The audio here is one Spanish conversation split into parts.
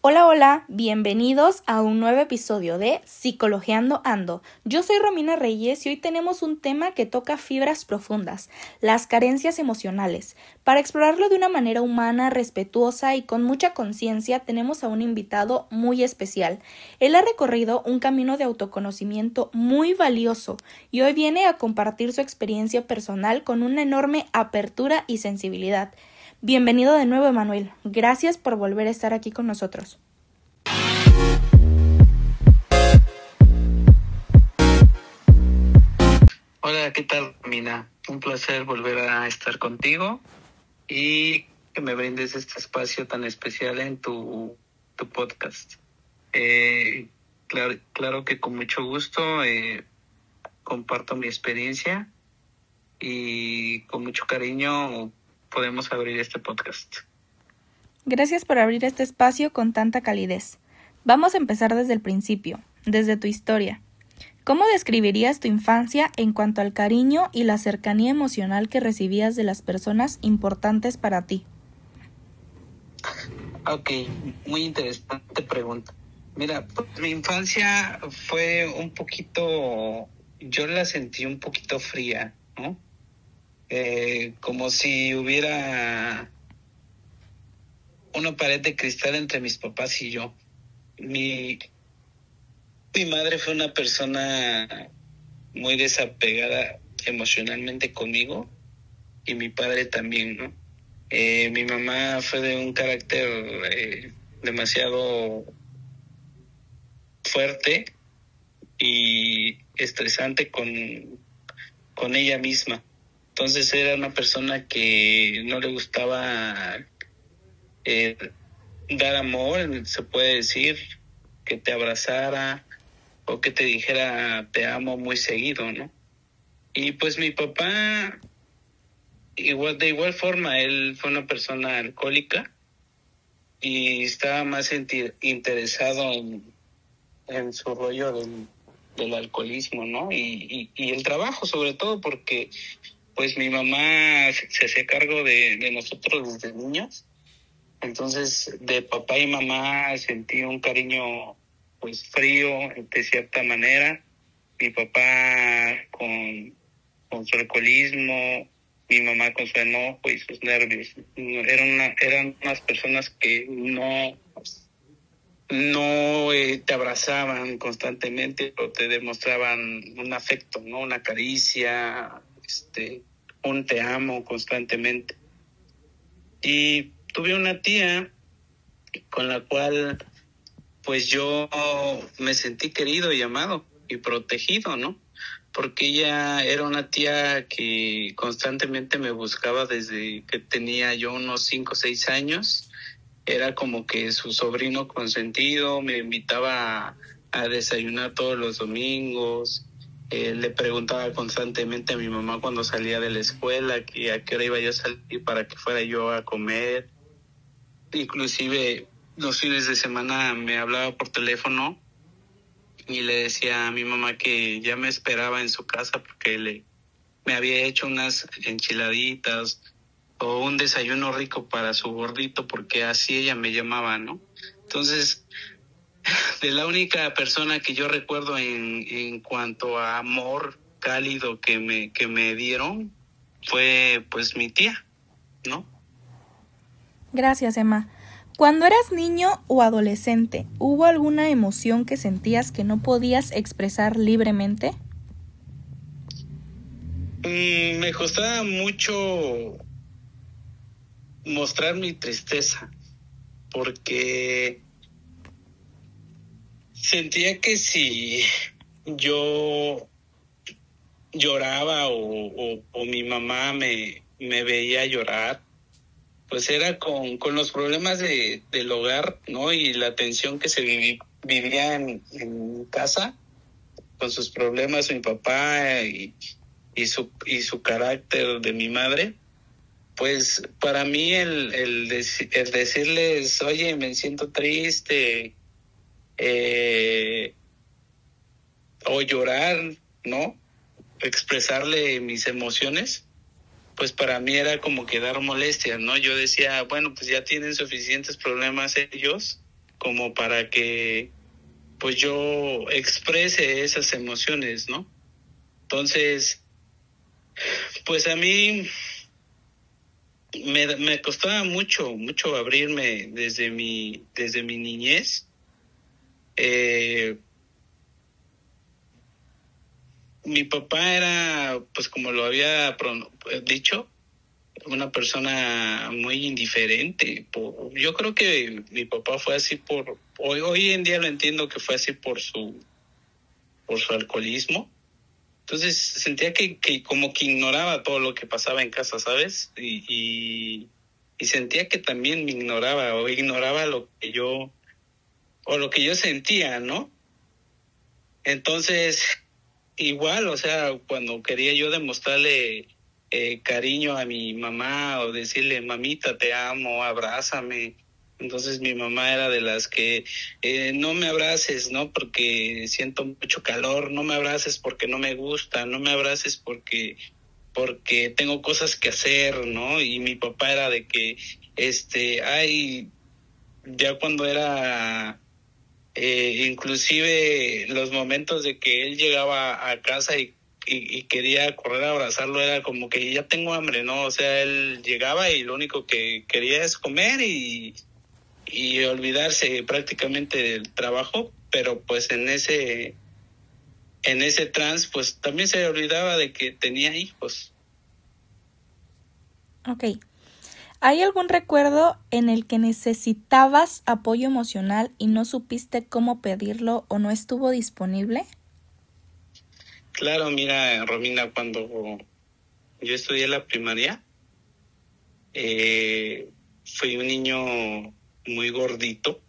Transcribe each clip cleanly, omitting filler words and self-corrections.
Hola, hola, bienvenidos a un nuevo episodio de Psicologeando Ando. Yo soy Romina Reyes y hoy tenemos un tema que toca fibras profundas, las carencias emocionales. Para explorarlo de una manera humana, respetuosa y con mucha conciencia, tenemos a un invitado muy especial. Él ha recorrido un camino de autoconocimiento muy valioso y hoy viene a compartir su experiencia personal con una enorme apertura y sensibilidad. Bienvenido de nuevo, Emanuel. Gracias por volver a estar aquí con nosotros. Hola, ¿qué tal, Mina? Un placer volver a estar contigo y que me brindes este espacio tan especial en tu podcast. Claro que con mucho gusto comparto mi experiencia y con mucho cariño podemos abrir este podcast. Gracias por abrir este espacio con tanta calidez. Vamos a empezar desde el principio, desde tu historia. ¿Cómo describirías tu infancia en cuanto al cariño y la cercanía emocional que recibías de las personas importantes para ti? Ok, muy interesante pregunta. Mira, pues, mi infancia fue un poquito, yo la sentí un poquito fría, ¿no? Como si hubiera una pared de cristal entre mis papás y yo. Mi madre fue una persona muy desapegada emocionalmente conmigo y mi padre también, ¿no? Mi mamá fue de un carácter demasiado fuerte y estresante con ella misma. Entonces era una persona que no le gustaba dar amor, se puede decir, que te abrazara o que te dijera te amo muy seguido, ¿no? Y pues mi papá, de igual forma, él fue una persona alcohólica y estaba más interesado en su rollo del alcoholismo, ¿no? Y el trabajo, sobre todo, porque pues mi mamá se hacía cargo de nosotros desde niños. Entonces, de papá y mamá sentí un cariño pues frío de cierta manera. Mi papá con su alcoholismo, mi mamá con su enojo y sus nervios. Eran unas personas que no te abrazaban constantemente o te demostraban un afecto, ¿no? Una caricia, un te amo constantemente. Y tuve una tía con la cual pues yo me sentí querido y amado y protegido, ¿no? Porque ella era una tía que constantemente me buscaba desde que tenía yo unos 5 o 6 años. Era como que su sobrino consentido, me invitaba a desayunar todos los domingos. Le preguntaba constantemente a mi mamá cuando salía de la escuela que a qué hora iba yo a salir para que fuera yo a comer. Inclusive los fines de semana me hablaba por teléfono y le decía a mi mamá que ya me esperaba en su casa porque me había hecho unas enchiladitas o un desayuno rico para su gordito, porque así ella me llamaba, ¿no? Entonces, de la única persona que yo recuerdo en cuanto a amor cálido que me dieron fue pues mi tía, ¿no? Gracias, Emma. Cuando eras niño o adolescente, ¿hubo alguna emoción que sentías que no podías expresar libremente? Me costaba mucho mostrar mi tristeza, porque sentía que si yo lloraba o mi mamá me veía llorar, pues era con los problemas del hogar, ¿no? Y la tensión que se vivía en casa, con sus problemas, mi papá y su carácter de mi madre. Pues para mí el decirles, oye, me siento triste, o llorar, ¿no? Expresarle mis emociones, pues para mí era como que dar molestias, ¿no? Yo decía, bueno, pues ya tienen suficientes problemas ellos como para que pues yo exprese esas emociones, ¿no? Entonces, pues a mí me costaba mucho abrirme desde mi niñez. Mi papá era, pues como lo había dicho, una persona muy indiferente. Yo creo que mi papá fue así hoy en día lo entiendo que fue así por su alcoholismo. Entonces sentía que como que ignoraba todo lo que pasaba en casa, ¿sabes? Y sentía que también me ignoraba o ignoraba lo que yo sentía, ¿no? Entonces, igual, o sea, cuando quería yo demostrarle cariño a mi mamá o decirle, mamita, te amo, abrázame. Entonces mi mamá era de las que no me abraces, ¿no? Porque siento mucho calor, no me abraces porque no me gusta, no me abraces porque tengo cosas que hacer, ¿no? Y mi papá era de que, ya cuando era inclusive los momentos de que él llegaba a casa y quería correr a abrazarlo era como que ya tengo hambre, ¿no? O sea, él llegaba y lo único que quería es comer y olvidarse prácticamente del trabajo, pero pues en ese trance pues también se olvidaba de que tenía hijos. Ok. ¿Hay algún recuerdo en el que necesitabas apoyo emocional y no supiste cómo pedirlo o no estuvo disponible? Claro, mira, Romina, cuando yo estudié la primaria, fui un niño muy gordito.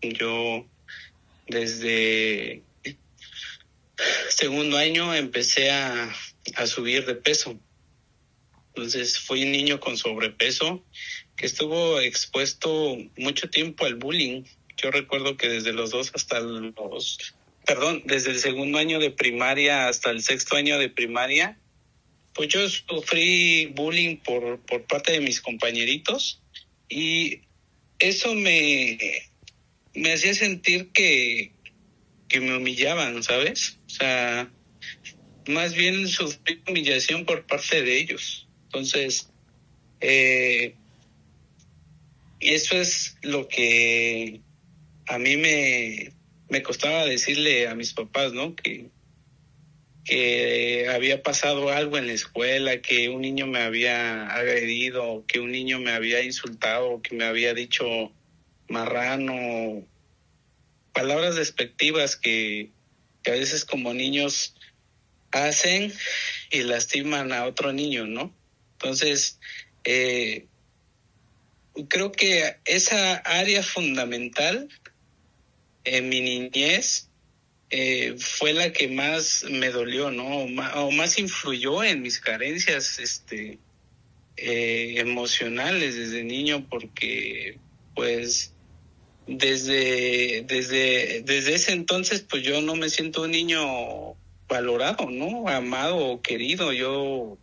Yo desde segundo año empecé a subir de peso. Entonces fui un niño con sobrepeso que estuvo expuesto mucho tiempo al bullying. Yo recuerdo que desde desde el segundo año de primaria hasta el sexto año de primaria, pues yo sufrí bullying por parte de mis compañeritos y eso me hacía sentir que me humillaban, ¿sabes? O sea, más bien sufrí humillación por parte de ellos. Entonces, eso es lo que a mí me costaba decirle a mis papás, ¿no? Que había pasado algo en la escuela, que un niño me había agredido, que un niño me había insultado, que me había dicho marrano, palabras despectivas que a veces como niños hacen y lastiman a otro niño, ¿no? Entonces, creo que esa área fundamental en mi niñez fue la que más me dolió, ¿no? O más influyó en mis carencias emocionales desde niño, porque pues desde ese entonces pues yo no me siento un niño valorado, ¿no? Amado o querido. Yo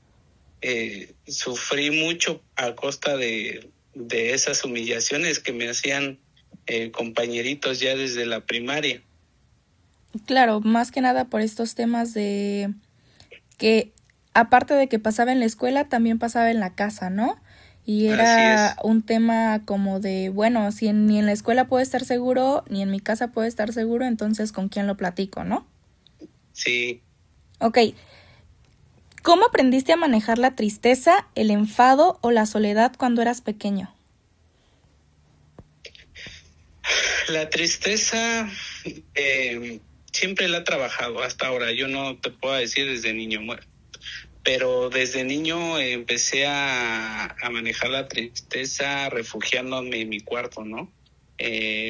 sufrí mucho a costa de esas humillaciones que me hacían compañeritos ya desde la primaria. Claro, más que nada por estos temas de que aparte de que pasaba en la escuela, también pasaba en la casa, ¿no? Y era un tema como de, bueno, si ni en la escuela puedo estar seguro, ni en mi casa puedo estar seguro, entonces ¿con quién lo platico, no? Sí. Ok. ¿Cómo aprendiste a manejar la tristeza, el enfado o la soledad cuando eras pequeño? La tristeza siempre la he trabajado hasta ahora. Yo no te puedo decir desde niño, pero desde niño empecé a manejar la tristeza refugiándome en mi cuarto, ¿no?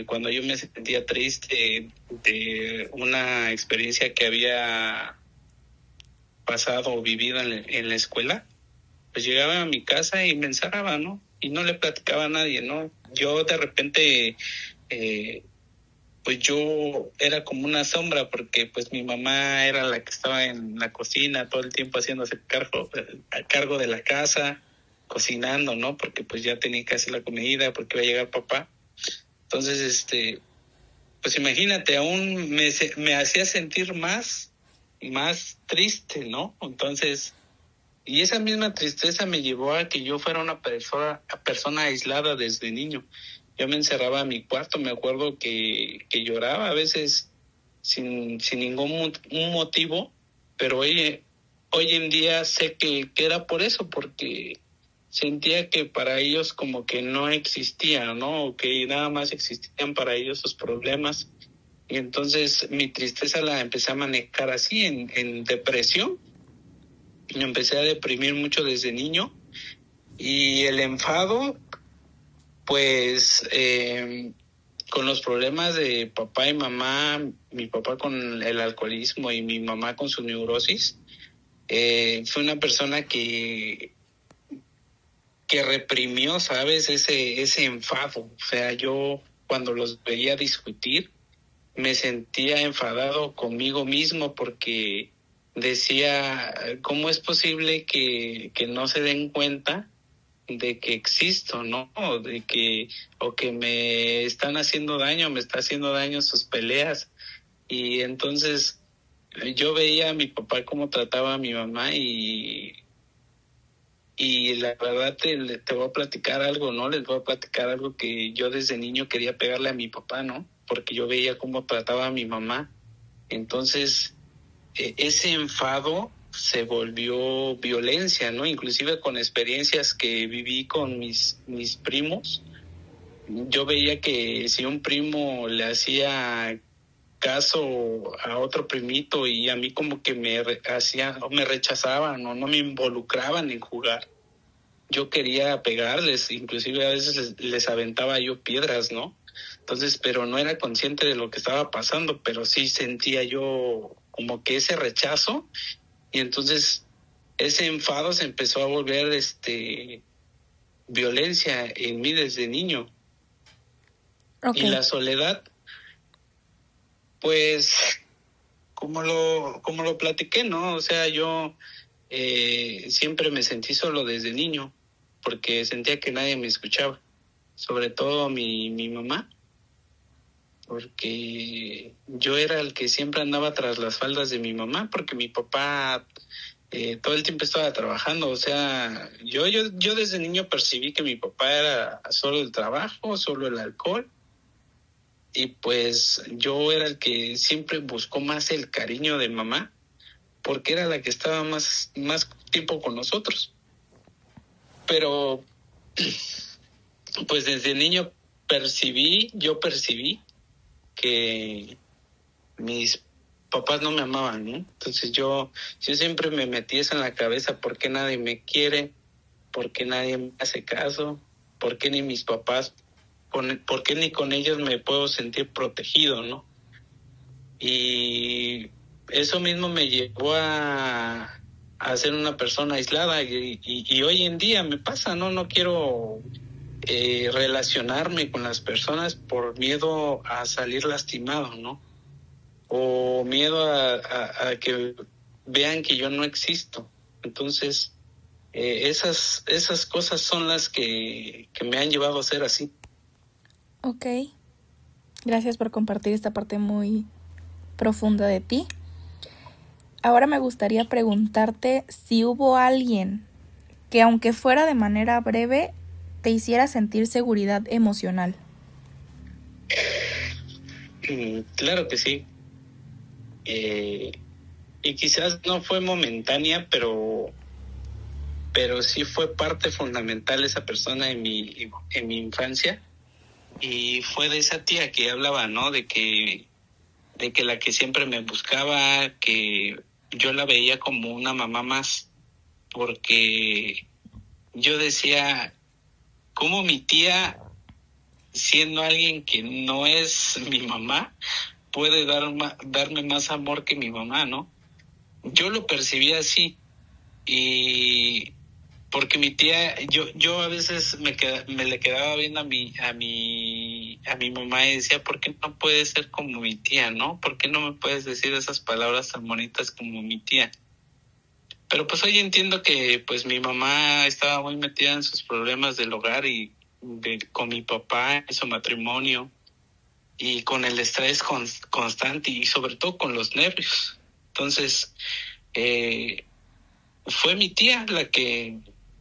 Cuando yo me sentía triste de una experiencia que había pasado o vivido en la escuela, pues llegaba a mi casa y me encerraba, ¿no? Y no le platicaba a nadie, ¿no? Yo de repente, pues yo era como una sombra porque pues mi mamá era la que estaba en la cocina todo el tiempo haciéndose a cargo de la casa, cocinando, ¿no? Porque pues ya tenía casi la comida, porque iba a llegar papá. Entonces, pues imagínate, aún me hacía sentir más triste, ¿no? Entonces, y esa misma tristeza me llevó a que yo fuera una persona aislada desde niño. Yo me encerraba en mi cuarto, me acuerdo que lloraba a veces sin ningún un motivo, pero hoy en día sé que era por eso, porque sentía que para ellos como que no existía, ¿no? O que nada más existían para ellos sus problemas. Y entonces mi tristeza la empecé a manejar así, en depresión. Me empecé a deprimir mucho desde niño. Y el enfado, pues, con los problemas de papá y mamá, mi papá con el alcoholismo y mi mamá con su neurosis, fue una persona que reprimió, ¿sabes? Ese enfado. O sea, yo cuando los veía discutir, me sentía enfadado conmigo mismo porque decía, ¿cómo es posible que no se den cuenta de que existo, ¿no? O que me están haciendo daño, me está haciendo daño sus peleas. Y entonces yo veía a mi papá cómo trataba a mi mamá y la verdad te voy a platicar algo, ¿no? Les voy a platicar algo que yo desde niño quería pegarle a mi papá, ¿no? Porque yo veía cómo trataba a mi mamá. Entonces, ese enfado se volvió violencia, ¿no? Inclusive con experiencias que viví con mis primos. Yo veía que si un primo le hacía caso a otro primito y a mí como que me rechazaban o no me involucraban en jugar. Yo quería pegarles, inclusive a veces les aventaba yo piedras, ¿no? Entonces, pero no era consciente de lo que estaba pasando, pero sí sentía yo como que ese rechazo y entonces ese enfado se empezó a volver violencia en mí desde niño. Okay. Y la soledad, pues como lo platiqué, ¿no? O sea, yo siempre me sentí solo desde niño porque sentía que nadie me escuchaba, sobre todo mi mamá, porque yo era el que siempre andaba tras las faldas de mi mamá, porque mi papá todo el tiempo estaba trabajando. O sea, yo desde niño percibí que mi papá era solo el trabajo, solo el alcohol, y pues yo era el que siempre buscó más el cariño de mamá, porque era la que estaba más tiempo con nosotros. Pero pues desde niño yo percibí que mis papás no me amaban, ¿no? Entonces yo siempre me metí eso en la cabeza: ¿por qué nadie me quiere? ¿Por qué nadie me hace caso? ¿Por qué ni mis papás, por qué ni con ellos me puedo sentir protegido, ¿no? Y eso mismo me llevó a ser una persona aislada y hoy en día me pasa, ¿no? No quiero relacionarme con las personas por miedo a salir lastimado, ¿no? O miedo a que vean que yo no existo. Entonces, esas cosas son las que me han llevado a ser así. Ok. Gracias por compartir esta parte muy profunda de ti. Ahora me gustaría preguntarte si hubo alguien que, aunque fuera de manera breve, te hiciera sentir seguridad emocional. Claro que sí. Y quizás no fue momentánea, pero sí fue parte fundamental esa persona en mi infancia. Y fue de esa tía que hablaba, ¿no? De que la que siempre me buscaba, que yo la veía como una mamá más, porque yo decía, ¿cómo mi tía, siendo alguien que no es mi mamá, puede darme más amor que mi mamá, ¿no? Yo lo percibía así, y porque mi tía, yo a veces me le quedaba viendo a mi mamá y decía, ¿por qué no puedes ser como mi tía, no? ¿Por qué no me puedes decir esas palabras tan bonitas como mi tía? Pero pues hoy entiendo que pues mi mamá estaba muy metida en sus problemas del hogar y con mi papá, en su matrimonio. y con el estrés constante y sobre todo con los nervios. Entonces, fue mi tía la que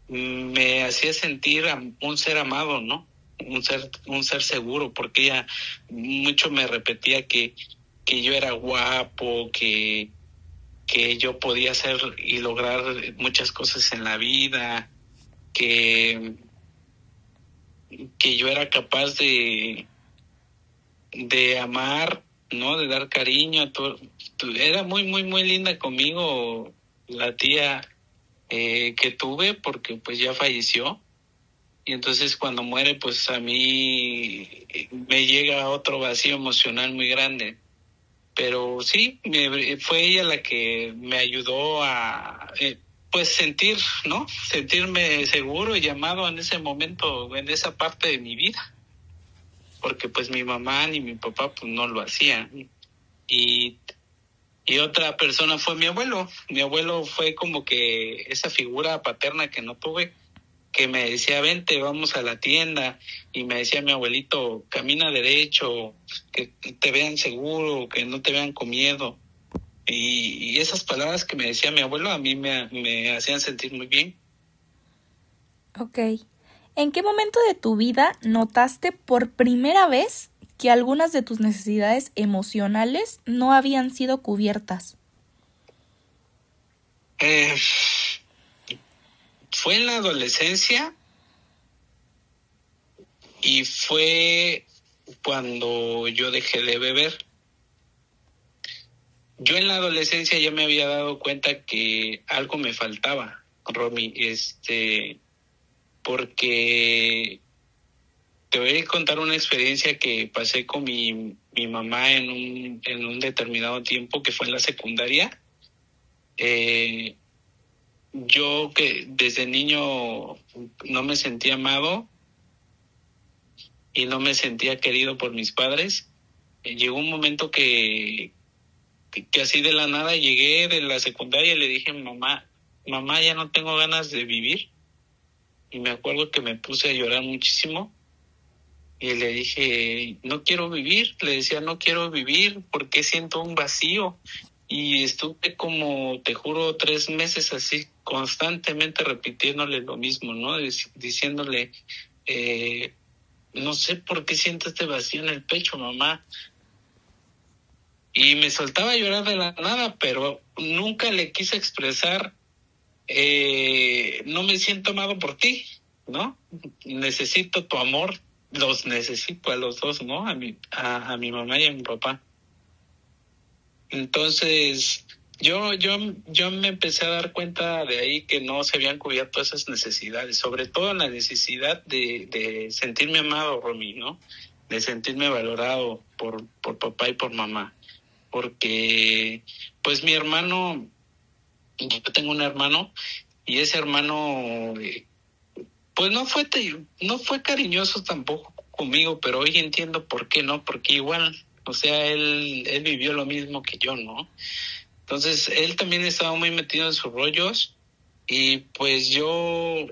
me hacía sentir un ser amado, ¿no? Un ser seguro, porque ella mucho me repetía que yo era guapo, que yo podía hacer y lograr muchas cosas en la vida, que yo era capaz de amar, ¿no? De dar cariño. Era muy, muy, muy linda conmigo la tía que tuve, porque pues ya falleció. Y entonces cuando muere, pues a mí me llega otro vacío emocional muy grande. Pero sí, fue ella la que me ayudó a pues sentir, ¿no? Sentirme seguro y amado en ese momento, en esa parte de mi vida. Porque pues mi mamá ni mi papá pues no lo hacían. Y otra persona fue mi abuelo. Mi abuelo fue como que esa figura paterna que no tuve, que me decía, vente, vamos a la tienda. Y me decía mi abuelito, camina derecho, que te vean seguro, que no te vean con miedo. Y esas palabras que me decía mi abuelo a mí me hacían sentir muy bien. Ok. ¿En qué momento de tu vida notaste por primera vez que algunas de tus necesidades emocionales no habían sido cubiertas? Fue en la adolescencia y fue cuando yo dejé de beber. Yo en la adolescencia ya me había dado cuenta que algo me faltaba, Romy, porque te voy a contar una experiencia que pasé con mi mamá en un determinado tiempo, que fue en la secundaria. Yo que desde niño no me sentía amado y no me sentía querido por mis padres. Llegó un momento que así de la nada llegué de la secundaria y le dije, mamá, ya no tengo ganas de vivir. Y me acuerdo que me puse a llorar muchísimo y le dije, no quiero vivir. Le decía, no quiero vivir porque siento un vacío. Y estuve como, te juro, 3 meses así, constantemente repitiéndole lo mismo, ¿no? Diciéndole, no sé por qué siento este vacío en el pecho, mamá. Y me soltaba a llorar de la nada, pero nunca le quise expresar, no me siento amado por ti, ¿no? Necesito tu amor, los necesito a los dos, ¿no? A mi mamá y a mi papá. Entonces, yo me empecé a dar cuenta de ahí que no se habían cubierto esas necesidades, sobre todo la necesidad de sentirme amado, Romy, ¿no? De sentirme valorado por papá y por mamá. Porque, pues mi hermano, yo tengo un hermano, y ese hermano, pues no fue cariñoso tampoco conmigo, pero hoy entiendo por qué no, porque igual, o sea, él vivió lo mismo que yo, ¿no? Entonces, él también estaba muy metido en sus rollos, y pues yo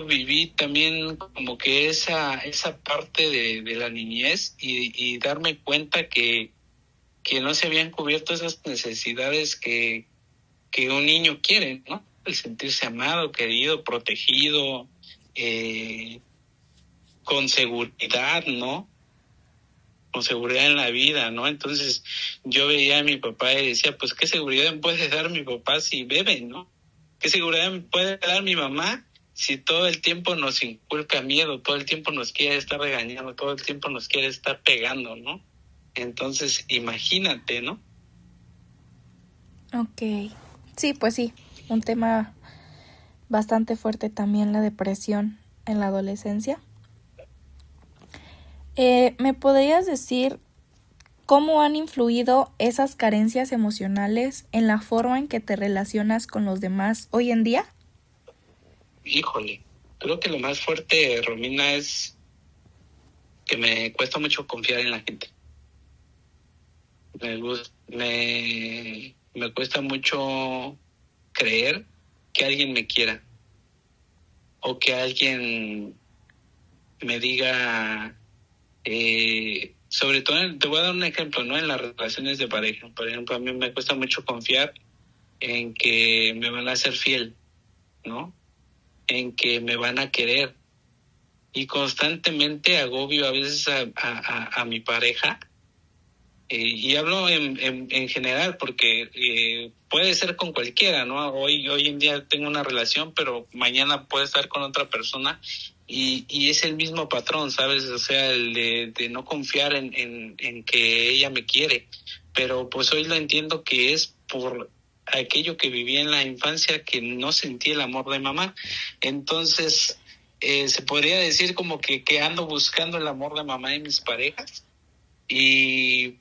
viví también como que esa parte de la niñez, y darme cuenta que no se habían cubierto esas necesidades que un niño quiere, ¿no? El sentirse amado, querido, protegido, con seguridad, ¿no? Con seguridad en la vida, ¿no? Entonces yo veía a mi papá y decía, pues, ¿qué seguridad me puede dar mi papá si bebe, ¿no? ¿Qué seguridad me puede dar mi mamá si todo el tiempo nos inculca miedo, todo el tiempo nos quiere estar regañando, todo el tiempo nos quiere estar pegando, ¿no? Entonces, imagínate, ¿no? Ok. Sí, pues sí. Un tema bastante fuerte también, la depresión en la adolescencia. ¿Me podrías decir cómo han influido esas carencias emocionales en la forma en que te relacionas con los demás hoy en día? Híjole, creo que lo más fuerte, Romina, es que me cuesta mucho confiar en la gente. Me cuesta mucho creer que alguien me quiera o que alguien me diga sobre todo, te voy a dar un ejemplo, ¿no? En las relaciones de pareja. Por ejemplo, a mí me cuesta mucho confiar en que me van a ser fiel, ¿no? En que me van a querer. Y constantemente agobio a veces a mi pareja. Y hablo en general porque puede ser con cualquiera, ¿no? Hoy en día tengo una relación, pero mañana puede estar con otra persona y es el mismo patrón, ¿sabes? O sea, el de no confiar en que ella me quiere. Pero pues hoy lo entiendo que es por aquello que viví en la infancia, que no sentí el amor de mamá. Entonces, se podría decir como que ando buscando el amor de mamá en mis parejas. Y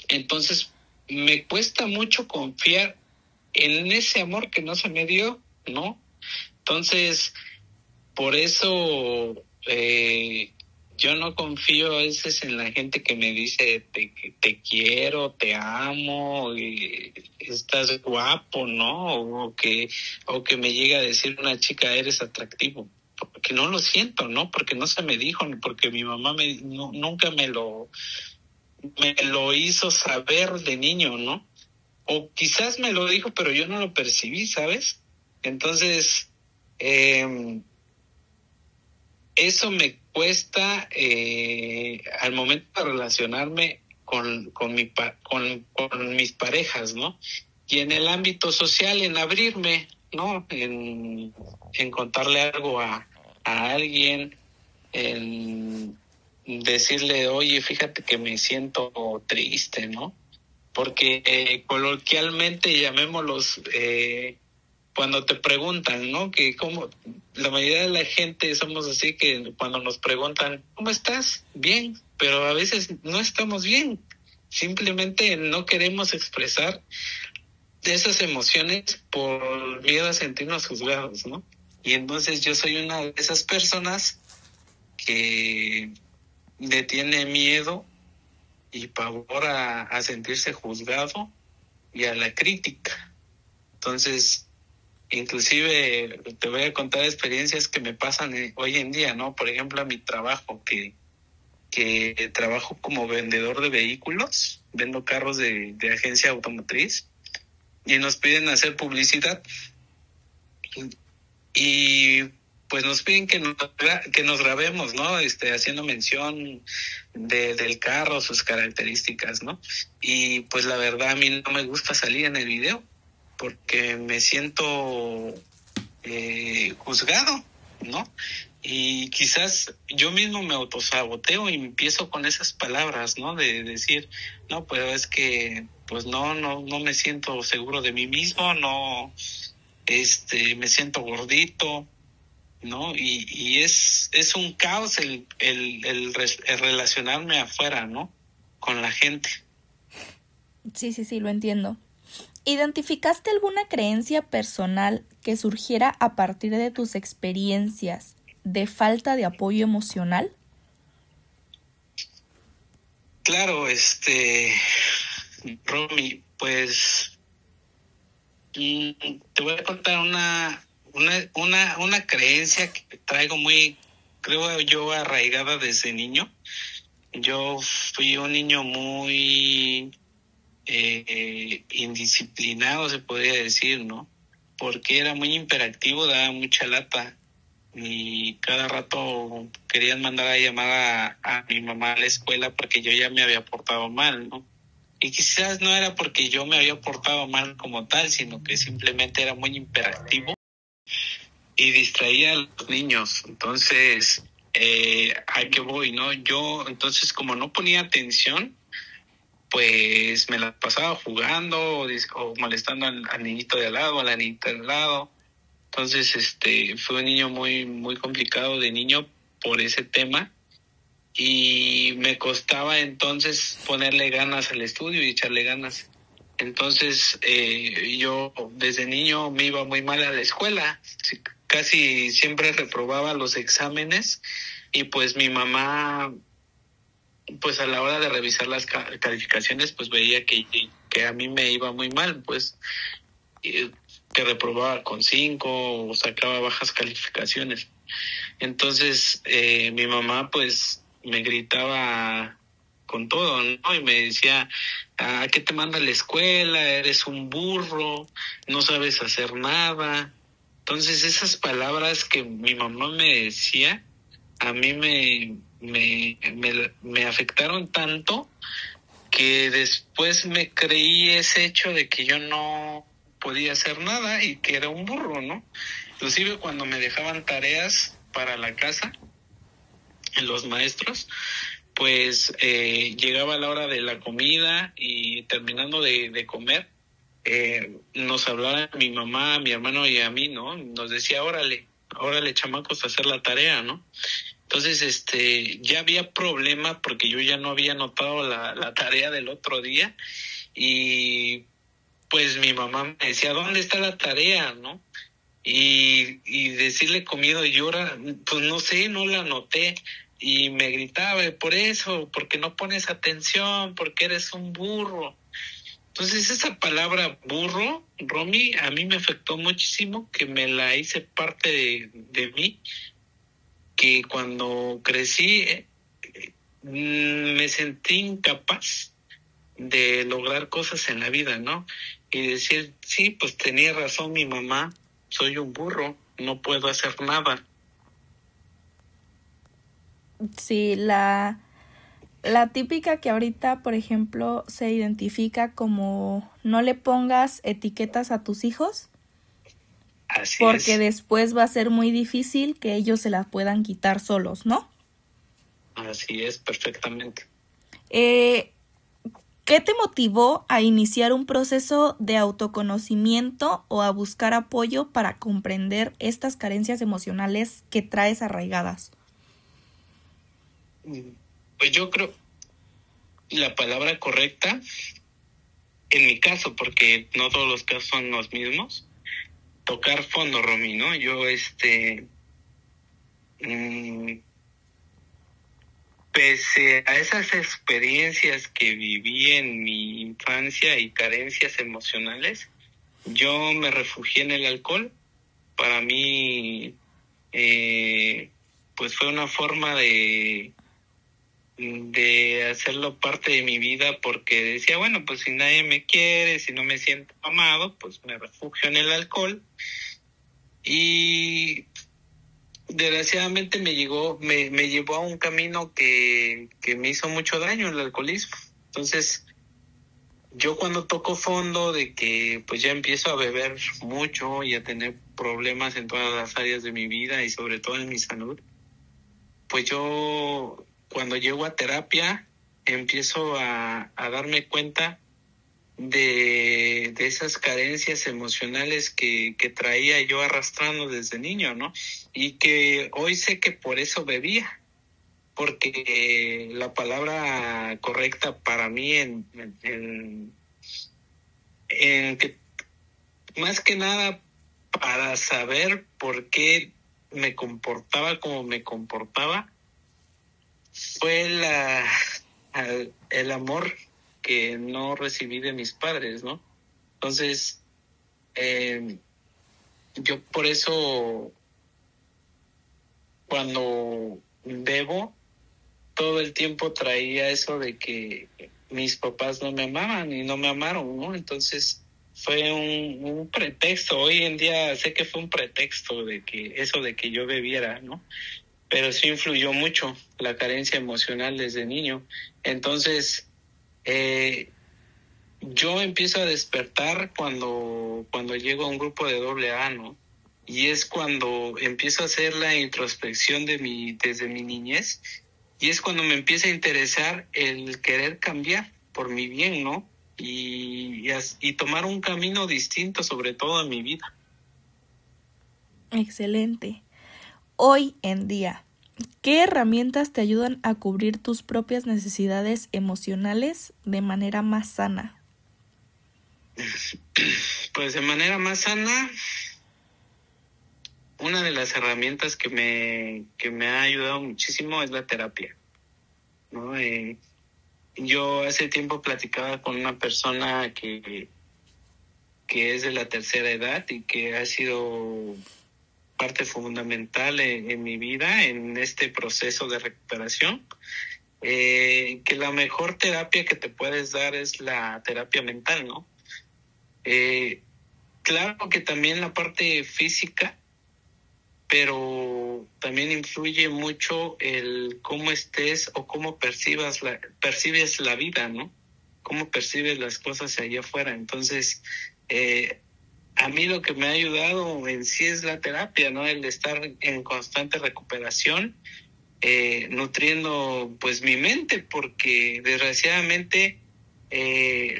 entonces me cuesta mucho confiar en ese amor que no se me dio, ¿no? Entonces, por eso yo no confío a veces en la gente que me dice te quiero, te amo, estás guapo, ¿no? O que me llega a decir una chica, eres atractivo. Porque no lo siento, ¿no? Porque no se me dijo, porque mi mamá nunca me lo hizo saber de niño, ¿no? O quizás me lo dijo, pero yo no lo percibí, ¿sabes? Entonces, eso me cuesta al momento de relacionarme con mis parejas, ¿no? Y en el ámbito social, en abrirme, ¿no? En contarle algo a alguien, en decirle, oye, fíjate que me siento triste, ¿no? Porque coloquialmente, llamémoslos, cuando te preguntan, ¿no? Que como la mayoría de la gente somos así, que cuando nos preguntan, ¿cómo estás? Bien, pero a veces no estamos bien. Simplemente no queremos expresar esas emociones por miedo a sentirnos juzgados, ¿no? Y entonces yo soy una de esas personas que le tiene miedo y pavor a sentirse juzgado y a la crítica. Entonces, inclusive te voy a contar experiencias que me pasan hoy en día, ¿no? Por ejemplo, a mi trabajo, que trabajo como vendedor de vehículos, vendo carros de agencia automotriz y nos piden hacer publicidad. Y pues nos piden que nos grabemos, ¿no? Haciendo mención del carro, sus características, ¿no? Y pues la verdad a mí no me gusta salir en el video porque me siento juzgado, ¿no? Y quizás yo mismo me autosaboteo y empiezo con esas palabras, ¿no? De decir, no, pues es que pues no me siento seguro de mí mismo, no, me siento gordito, ¿no? Y es un caos el relacionarme afuera, ¿no? Con la gente. Sí, lo entiendo. ¿Identificaste alguna creencia personal que surgiera a partir de tus experiencias de falta de apoyo emocional? Claro, Romy, pues te voy a contar una creencia que traigo muy, creo yo, arraigada desde niño. Yo fui un niño muy indisciplinado, se podría decir, ¿no? Porque era muy hiperactivo, daba mucha lata y cada rato querían mandar a llamar a mi mamá a la escuela porque yo ya me había portado mal, ¿no? Y quizás no era porque yo me había portado mal como tal, sino que simplemente era muy hiperactivo y distraía a los niños. Entonces, ¿a qué voy, no? Yo, entonces, como no ponía atención, pues me la pasaba jugando o molestando al niñito de al lado, a la niñita de al lado. Entonces, fue un niño muy, muy complicado de niño por ese tema. Y me costaba entonces ponerle ganas al estudio y echarle ganas. Entonces yo desde niño me iba muy mal a la escuela, casi siempre reprobaba los exámenes y pues mi mamá, pues a la hora de revisar las calificaciones, pues veía que a mí me iba muy mal, pues que reprobaba con 5 o sacaba bajas calificaciones. Entonces mi mamá pues me gritaba con todo, ¿no? Y me decía, ¿a qué te manda la escuela? Eres un burro, no sabes hacer nada. Entonces esas palabras que mi mamá me decía, a mí me afectaron tanto que después me creí ese hecho de que yo no podía hacer nada y que era un burro, ¿no? Inclusive cuando me dejaban tareas para la casa, los maestros, pues llegaba la hora de la comida y terminando de comer, nos hablaba mi mamá, mi hermano y a mí, ¿no? Nos decía, órale, chamacos, a hacer la tarea, ¿no? Entonces, ya había problema porque yo ya no había anotado la tarea del otro día y pues mi mamá me decía, ¿dónde está la tarea, no? Y decirle comido y llora, pues no sé, no la anoté. Y me gritaba, por eso, porque no pones atención, porque eres un burro. Entonces esa palabra burro, Romy, a mí me afectó muchísimo, que me la hice parte de mí, que cuando crecí me sentí incapaz de lograr cosas en la vida, ¿no? Y decir, sí, pues tenía razón mi mamá, soy un burro, no puedo hacer nada. Sí, la típica que ahorita, por ejemplo, se identifica como no le pongas etiquetas a tus hijos, Así porque es. después va a ser muy difícil que ellos se las puedan quitar solos, ¿no? Así es, perfectamente. ¿Qué te motivó a iniciar un proceso de autoconocimiento o a buscar apoyo para comprender estas carencias emocionales que traes arraigadas? Pues yo creo la palabra correcta, en mi caso, porque no todos los casos son los mismos, tocar fondo, Romy, ¿no? Yo, pese a esas experiencias que viví en mi infancia y carencias emocionales, yo me refugié en el alcohol. Para mí, pues fue una forma de hacerlo parte de mi vida, porque decía, bueno, pues si nadie me quiere, si no me siento amado, pues me refugio en el alcohol. Y desgraciadamente me llevó a un camino que me hizo mucho daño, el alcoholismo. Entonces, yo cuando toco fondo de que pues ya empiezo a beber mucho y a tener problemas en todas las áreas de mi vida y sobre todo en mi salud, pues yo cuando llego a terapia empiezo a darme cuenta de esas carencias emocionales que traía yo arrastrando desde niño, ¿no? Y que hoy sé que por eso bebía, porque la palabra correcta para mí en que más que nada para saber por qué me comportaba como me comportaba, fue el amor que no recibí de mis padres, ¿no? Entonces, yo por eso cuando bebo, todo el tiempo traía eso de que mis papás no me amaban y no me amaron, ¿no? Entonces fue un pretexto. Hoy en día sé que fue un pretexto de que eso de que yo bebiera, ¿no? Pero sí influyó mucho la carencia emocional desde niño. Entonces, yo empiezo a despertar cuando llego a un grupo de AA, ¿no? Y es cuando empiezo a hacer la introspección desde mi niñez, y es cuando me empieza a interesar el querer cambiar por mi bien, ¿no? Y tomar un camino distinto, sobre todo en mi vida. Excelente. Hoy en día, ¿qué herramientas te ayudan a cubrir tus propias necesidades emocionales de manera más sana? Pues de manera más sana, una de las herramientas que me ha ayudado muchísimo es la terapia, ¿no? Yo hace tiempo platicaba con una persona que es de la tercera edad y que ha sido parte fundamental en mi vida, en este proceso de recuperación. Que la mejor terapia que te puedes dar es la terapia mental, ¿no? Claro que también la parte física, pero también influye mucho el cómo estés o cómo percibes la vida, ¿no? Cómo percibes las cosas allá afuera. Entonces, a mí lo que me ha ayudado en sí es la terapia, ¿no? El estar en constante recuperación, nutriendo pues mi mente, porque desgraciadamente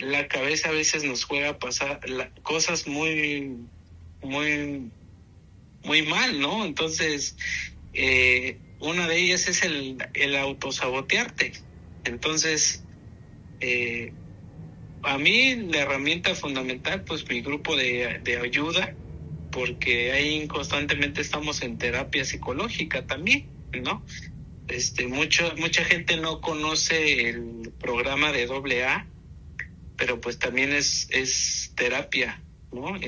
la cabeza a veces nos juega a pasar cosas muy, muy, muy mal, ¿no? Entonces, una de ellas es el autosabotearte. Entonces, a mí la herramienta fundamental, pues mi grupo de ayuda, porque ahí constantemente estamos en terapia psicológica también, ¿no? Mucha gente no conoce el programa de AA, pero pues también es terapia, ¿no?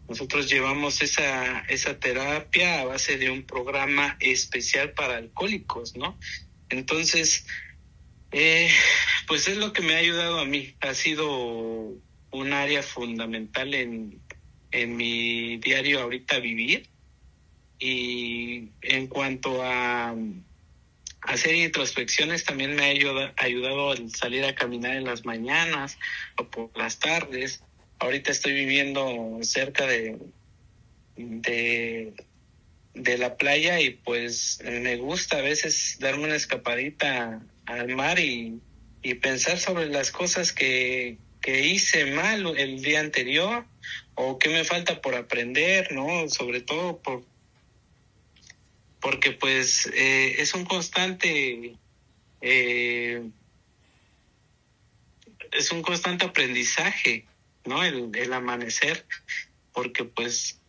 Nosotros llevamos esa terapia a base de un programa especial para alcohólicos, ¿no? Entonces, pues es lo que me ha ayudado a mí. Ha sido un área fundamental en mi diario ahorita vivir. Y en cuanto a hacer introspecciones, también me ha ayudado a salir a caminar en las mañanas o por las tardes. Ahorita estoy viviendo cerca de la playa y pues me gusta a veces darme una escapadita al mar y pensar sobre las cosas que hice mal el día anterior o qué me falta por aprender, ¿no? Sobre todo porque pues es un constante aprendizaje, ¿no? El amanecer, porque pues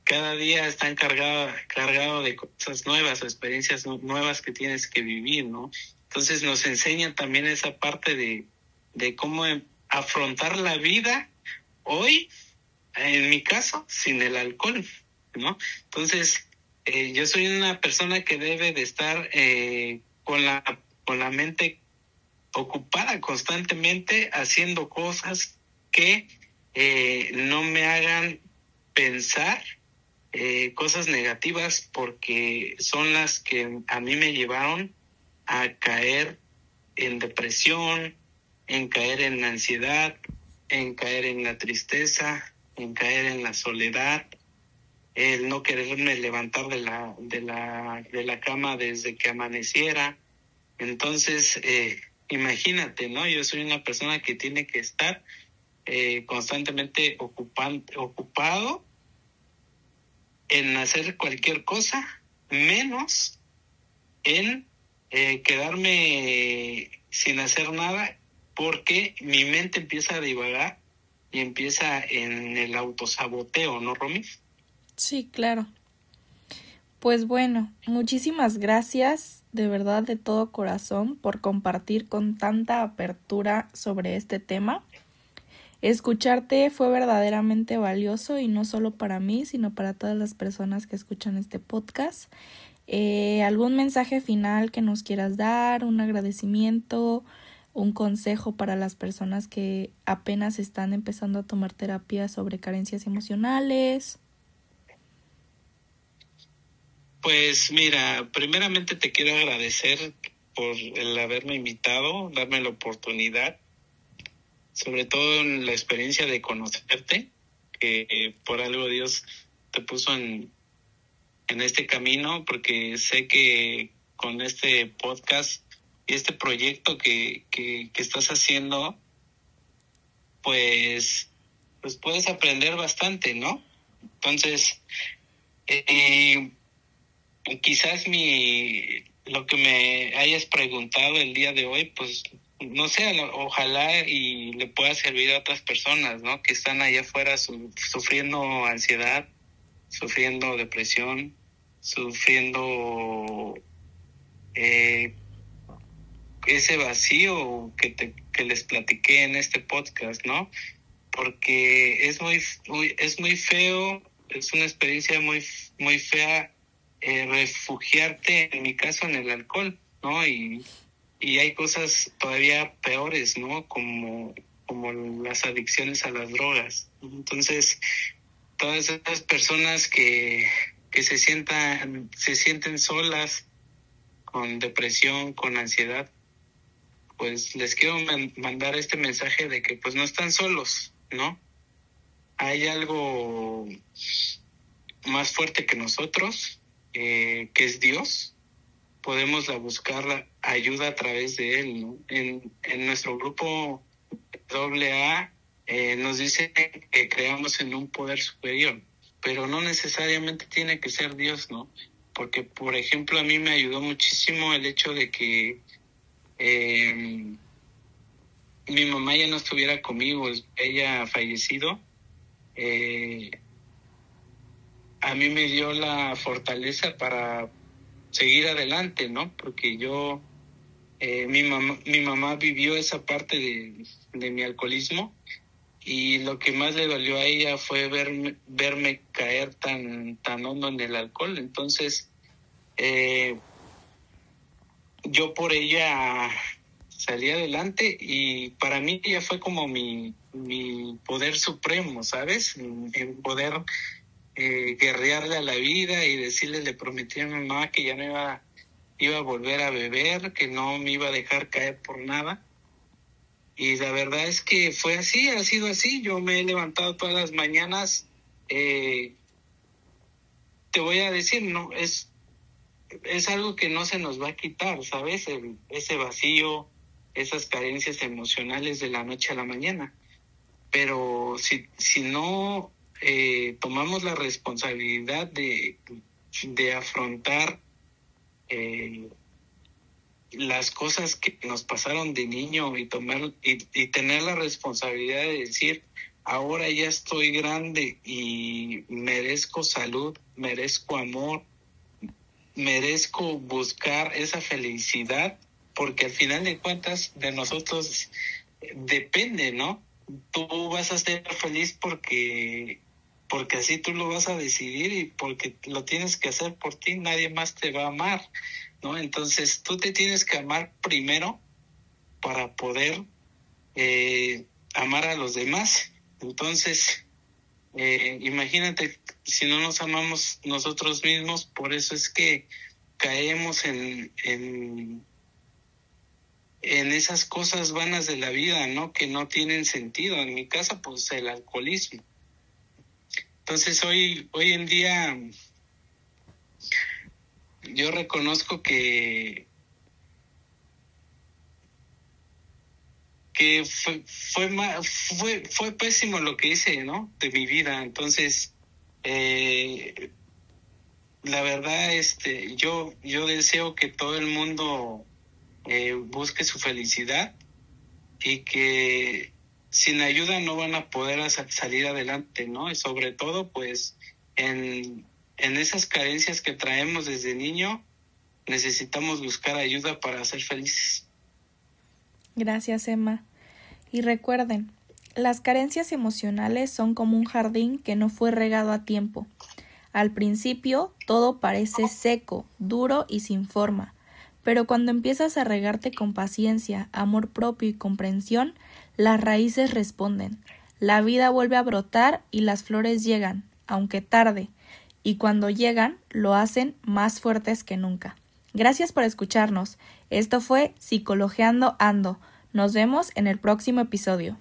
cada día está cargado de cosas nuevas o experiencias nuevas que tienes que vivir, ¿no? Entonces nos enseñan también esa parte de cómo afrontar la vida hoy, en mi caso, sin el alcohol, ¿no? Entonces, yo soy una persona que debe de estar con la mente ocupada constantemente haciendo cosas que no me hagan pensar cosas negativas, porque son las que a mí me llevaron a caer en depresión, en caer en la ansiedad, en caer en la tristeza, en caer en la soledad, el no quererme levantar de la cama desde que amaneciera. Entonces, imagínate, ¿no? Yo soy una persona que tiene que estar constantemente ocupado en hacer cualquier cosa, menos en quedarme sin hacer nada, porque mi mente empieza a divagar y empieza en el autosaboteo, ¿no, Romy? Sí, claro. Pues bueno, muchísimas gracias de verdad de todo corazón por compartir con tanta apertura sobre este tema. Escucharte fue verdaderamente valioso, y no solo para mí, sino para todas las personas que escuchan este podcast. ¿Algún mensaje final que nos quieras dar? ¿Un agradecimiento? ¿Un consejo para las personas que apenas están empezando a tomar terapia sobre carencias emocionales? Pues mira, primeramente te quiero agradecer por el haberme invitado, darme la oportunidad, sobre todo en la experiencia de conocerte, que por algo Dios te puso en este camino, porque sé que con este podcast y este proyecto que estás haciendo, pues puedes aprender bastante, ¿no? Entonces, quizás lo que me hayas preguntado el día de hoy, pues no sé, ojalá y le pueda servir a otras personas, ¿no? Que están allá afuera sufriendo ansiedad, sufriendo depresión, sufriendo ese vacío que les platiqué en este podcast, ¿no? Porque es muy feo, es una experiencia muy muy fea refugiarte, en mi caso, en el alcohol, ¿no? Y hay cosas todavía peores, ¿no? Como las adicciones a las drogas. Entonces, todas esas personas que se sienten solas, con depresión, con ansiedad, pues les quiero mandar este mensaje de que pues no están solos, ¿no? Hay algo más fuerte que nosotros, que es Dios. Podemos buscar la ayuda a través de Él, ¿no? En nuestro grupo AA nos dice que creamos en un poder superior, pero no necesariamente tiene que ser Dios, ¿no? Porque, por ejemplo, a mí me ayudó muchísimo el hecho de que mi mamá ya no estuviera conmigo, ella ha fallecido. A mí me dio la fortaleza para seguir adelante, ¿no? Porque mi mamá vivió esa parte de mi alcoholismo, y lo que más le dolió a ella fue verme caer tan hondo en el alcohol. Entonces, yo por ella salí adelante, y para mí ella fue como mi poder supremo, ¿sabes? En poder guerrearle a la vida y decirle, le prometí a mi mamá que ya no iba a volver a beber, que no me iba a dejar caer por nada. Y la verdad es que fue así, ha sido así. Yo me he levantado todas las mañanas. Te voy a decir, no, es algo que no se nos va a quitar, ¿sabes? Ese vacío, esas carencias emocionales de la noche a la mañana. Pero si no tomamos la responsabilidad de afrontar las cosas que nos pasaron de niño, y tener la responsabilidad de decir, ahora ya estoy grande y merezco salud, merezco amor, merezco buscar esa felicidad, porque al final de cuentas de nosotros depende, ¿no? Tú vas a ser feliz porque así tú lo vas a decidir, y porque lo tienes que hacer por ti. Nadie más te va a amar, ¿no? Entonces tú te tienes que amar primero para poder amar a los demás. Entonces, imagínate, si no nos amamos nosotros mismos. Por eso es que caemos en esas cosas vanas de la vida, ¿no? Que no tienen sentido. En mi caso, pues el alcoholismo. Entonces hoy en día yo reconozco que fue pésimo lo que hice, ¿no? De mi vida. Entonces, la verdad, yo deseo que todo el mundo busque su felicidad, y que sin ayuda no van a poder salir adelante, ¿no? Y sobre todo, pues, en esas carencias que traemos desde niño, necesitamos buscar ayuda para ser felices. Gracias, Emma. Y recuerden, las carencias emocionales son como un jardín que no fue regado a tiempo. Al principio todo parece seco, duro y sin forma, pero cuando empiezas a regarte con paciencia, amor propio y comprensión, las raíces responden. La vida vuelve a brotar y las flores llegan, aunque tarde, y cuando llegan lo hacen más fuertes que nunca. Gracias por escucharnos. Esto fue Psicologeando Ando. Nos vemos en el próximo episodio.